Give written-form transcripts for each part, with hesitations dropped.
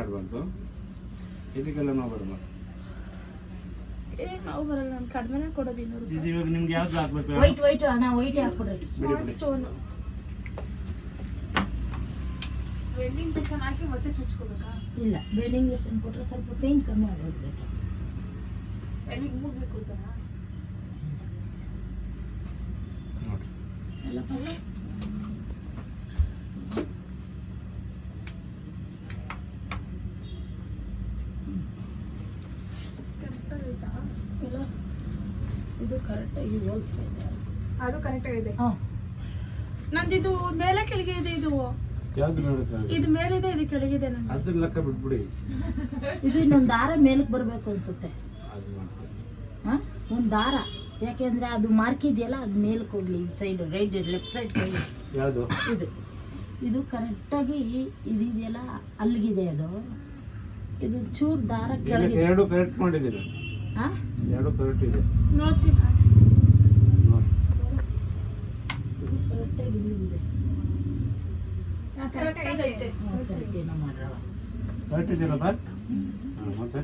ಆಡ್ಬಾರ್ದು. ಇದಕ್ಕೆಲ್ಲ ನಾವು ಬರಲ್ಲ. ನಾವು ಬರಲ್ಲ, ನಾನು ಕಡಿಮೆನೇ ಕೊಡೋದು 200 ಇವಾಗ ನಿಮ್ಗೆ ಯಾವ್ದು ಹಾಕ್ಬೇಕು? ವೈಟ್ ಅಣ್ಣ, ವೈಟ್ ಹಾಕ್ಬಿಡ್ರಿ. ಸ್ಮಾಲ್ ಸ್ಟೋನ್ ವೆಡ್ಡಿಂಗ್ ಸೆಕ್ಷನ್ ಹಾಕಿ ಮತ್ತೆ ಚುಚ್ಕೋಬೇಕಾ? ಇಲ್ಲ, ವೆಡ್ಡಿಂಗ್ ಲೆಸನ್ ಕೊಟ್ಟರೆ ಸ್ವಲ್ಪ ಪೇಂಟ್ ಕಮ್ಮಿ ಆಗೋಗ್ಬೇಕು. ಎಲ್ಲಿಗೆ ಮೂಗಿಗೆ ಕೊಡ್ತಾರಾ? ನೋಡಿ ಎಲ್ಲ ಪಲ್ಲ ಎಲ್ಲ ಇದು ಕರೆಕ್ಟಾಗಿ ಹೋಲ್ಸ್ಕೈತೆ. ಅದು ಕರೆಕ್ಟ್ ಆಗಿದೆ. ಹಾಂ, ನಂದಿದು ಮೇಲೆ ಕೆಳಗೆ ಇದೆ. ಇದು ಯಾವ್ದು ನೋಡಕ್ಕೆ ಇದು ಮೇಲಿದೆ, ಇದು ಕೆಳಗಿದೆ. ನಂದು ಅದನ್ನ ಲೆಕ್ಕ ಬಿಟ್ಬಿಡಿ. ಇದು ಇನ್ನೊಂದು ದಾರ ಮೇಲಕ್ಕೆ ಬರಬೇಕು ಅನ್ಸುತ್ತೆ. ಅದು ಮಾಡ್ತೀನಿ. ಹಾಂ, ಒಂದು ದಾರ, ಯಾಕೆಂದ್ರೆ ಅದು ಮಾರ್ಕಿದೆಯಲ್ಲ, ಅದು ಮೇಲಕ್ಕೆ ಹೋಗ್ಲಿ. ಈ ಸೈಡ್ ರೈಟ್ ಲೆಫ್ಟ್ ಸೈಡ್ ಕೈ ಯಾವುದು ಇದು ಕರೆಕ್ಟಾಗಿ ಇದೆಯಲ್ಲ, ಅಲ್ಲಿಗಿದೆ. ಅದು ಇದು ಚೂರು ದಾರ ಕೆಳಗೆ. ಎರಡು ಕರೆಕ್ಟ್ ಮಾಡಿದ್ದೀನಿ. ಹಾಂ, ಎರಡು ಕರೆಕ್ಟ್ ಇದೆ. ನೋಡ್ತೀನಿ. ನೋಡಿ ಇದು ಕರೆಕ್ಟಾಗಿ ಇಲ್ಲಿದೆ. ಕರೆಕ್ಟ್ ಆಗೈತೆ. ಸರಿ, ಏನೋ ಮಾಡ್ರವ. ಕರೆಕ್ಟ್ ಇದೆಯಲ್ಲಪ್ಪ. ಹಾಂ, ಮತ್ತೆ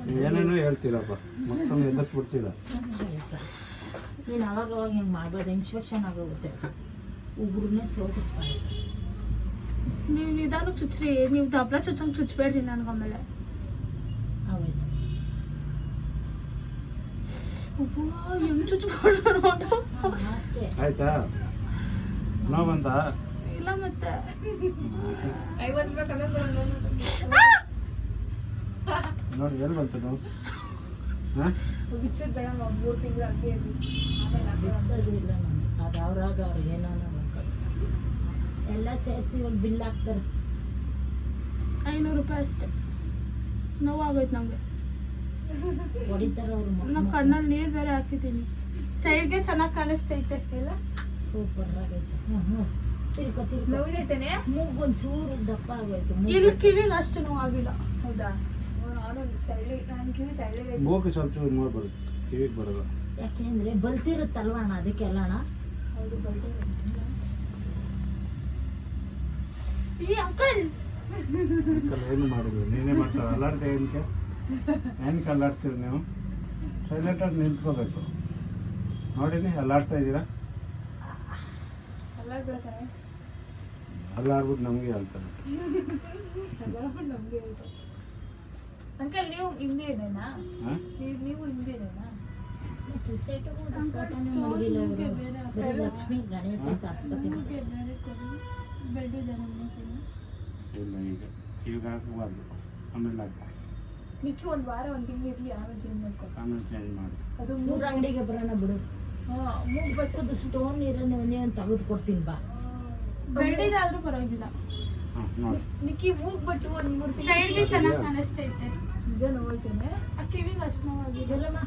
ನೀವು ಏನೇನೋ ಹೇಳ್ತೀರಪ್ಪ, ಮಕ್ಕಳನ್ನ ಎದುರಿಸ್ಬಿಡ್ತೀರ. ಸರಿ ಸರ್, ನೀನು ಅವಾಗ ಹಿಂಗೆ ಮಾಡ್ಬೇಡ, ಇನ್ಸ್ಪೆಕ್ಷನ್ ಆಗೋಗುತ್ತೆ. ಒಬ್ರನ್ನೇ ಸೋಗಿಸ್ಬಾರ್ದು. ನೀವು ನಿಧಾನಕ್ಕೆ ಚುಚ್ಚ್ರಿ. ನೀವು ದಪ್ಲ ಚುಚ್ಚಂಗೆ ಚುಚ್ಚಬೇಡ್ರಿ ನನಗೆ. ಆಮೇಲೆ ಆಗೋಯ್ತು. ಹೆಂಗ್ ಚುಚ್ಕೊಂಡು ನೋಡು. ಅಷ್ಟೇ. ಆಯ್ತಾ? ನೋವು ಬಂತ? ಇಲ್ಲ ಮತ್ತೆ ನೋಡಿ ಎಲ್ಲಿ ಬಂತು ನೋವು? ಹಾಂ, ಬಿಚ್ಚದ 3 ತಿಂಗಳು ಅಕ್ಕಿ ಬಿಡ್ಸೋದು ಇಲ್ಲ ನಾನು. ಅದು ಅವ್ರಾಗ ಅವ್ರು ಏನೋ ಮಕ್ಕಳು ಎಲ್ಲ ಸೇರಿಸಿ ಇವಾಗ ಬಿಲ್ ಹಾಕ್ತಾರೆ. 500 ರೂಪಾಯಿ ಅಷ್ಟೇ. ನೋವಾಗೋಯ್ತು ನಮಗೆ. ಹೊಡಿತಾರೆ ಅವರು. ನಮ್ಮ ಕಣ್ಣಲ್ಲಿ ನೀರು ಬೇರೆ ಹಾಕಿದ್ದೀನಿ. ಸೈಡ್ಗೆ ಚೆನ್ನಾಗಿ ಕಾಣಿಸ್ತೈತೆ. ಎಲ್ಲ ಸೂಪರ್ ಆಗೈತೆ. ತಿರ್ಕೊ ನೋವಿದೈತೇನೆ. ಮೂಗು ಒಂಚೂರು ದಪ್ಪ ಆಗೋಯ್ತು. ಇಲ್ಲಿ ಕಿವಿಗೆ ಅಷ್ಟು ನೋವಾಗಿಲ್ಲ. ಹೌದಾ? ನಾನು ಕಿವಿ ತಳ್ಳಿಗೆ ಮೂಗು ಸ್ವಲ್ಪ ಚೂರು ನೋವು ಬರುತ್ತೆ, ಕಿವಿಗೆ ಬರಲ್ಲ. ಯಾಕೆಂದ್ರೆ ಬಲ್ತಿರುತ್ತಲ್ವ ಅಣ್ಣ, ಅದಕ್ಕೆಲ್ಲ ಅಣ್ಣ. ಹೌದು ಬರ್ತದೆ. ಈ ಅಂಕಲ್ ಅಂಕಲ್ ಏನು ಮಾಡಿದ್ವಿ, ನೀನೇ ಮಾಡ್ತಾರೆ. ಅಲ್ಲಾಡ್ತೆ ಏನಕ್ಕೆ ಅಲ್ಲಾಡ್ತೀರಿ ನೀವು? ಸೈಲೆಂಟಾಗಿ ನಿಂತ್ಕೋಬೇಕು. ನೋಡಿನಿ ಅಲ್ಲಾಡ್ತಾ ಇದ್ದೀರಾ? ಅಲ್ಲಾಡ್ಬಿಡ್ತಾರೆ. ಅಲ್ಲಾಡ್ಬಿಟ್ಟು ನಮಗೆ ಹೇಳ್ತಾರೆ. ಅಲ್ಲಾಡ್ಬಿಟ್ಟು ನಮಗೆ ಹೇಳ್ತಾರೆ. ಅಂಕಲ್ ನೀವು ಹಿಂದೆ ಇದೇನಾ? ಹಾಂ, ನೀವು ಹಿಂದೆ ಇದೇನಾ? ಲಕ್ಷ್ಮಿ ಗಣೇಶ ಸರಸ್ವತಿ ಬೆಡ್ ಇದೆ. ಇಲ್ಲ ಈಗ ಹಾಕಬಾರ್ದು, ಆಮೇಲೆ ಹಾಕಿ ಮಿಕ್ಕಿ 1 ವಾರ 1 ತಿಂಗಳು ಇರ್ಲಿ, ಆಮೇಲೆ ಚೇಂಜ್ ಮಾಡ್ಕೊಂಡು. ಆಮೇಲೆ ಚೇಂಜ್ ಮಾಡಿ. ಅದು ಮೂರು ಅಂಗಡಿಗೆ ಬರೋಣ ಬಿಡು. ಮೂಗು ಬರ್ತದ ಸ್ಟೋನ್ ಇರೋದು ಒಂದೇ ಒಂದು ತೆಗೆದು ಕೊಡ್ತೀನಿ ಬಾ. ಬೆಡ್ ಇದೆ ಆದ್ರೂ ಪರವಾಗಿಲ್ಲ. ಹಾಂ ನೋಡಿ, ಮಿಕ್ಕಿ ಮೂಗ್ ಬಟ್ಟು 1-3 ತಿಂಗಳು ಸೈಡ್ಗೆ ಚೆನ್ನಾಗಿ ಕಾಣಿಸ್ತೈತೆ. ನಿಜ ನೋಡ್ತೇನೆ. ಆ ಕಿವಿಗೆ ಅಷ್ಟು ನೋವಾಗಿದೆ. ಎಲ್ಲಮ್ಮ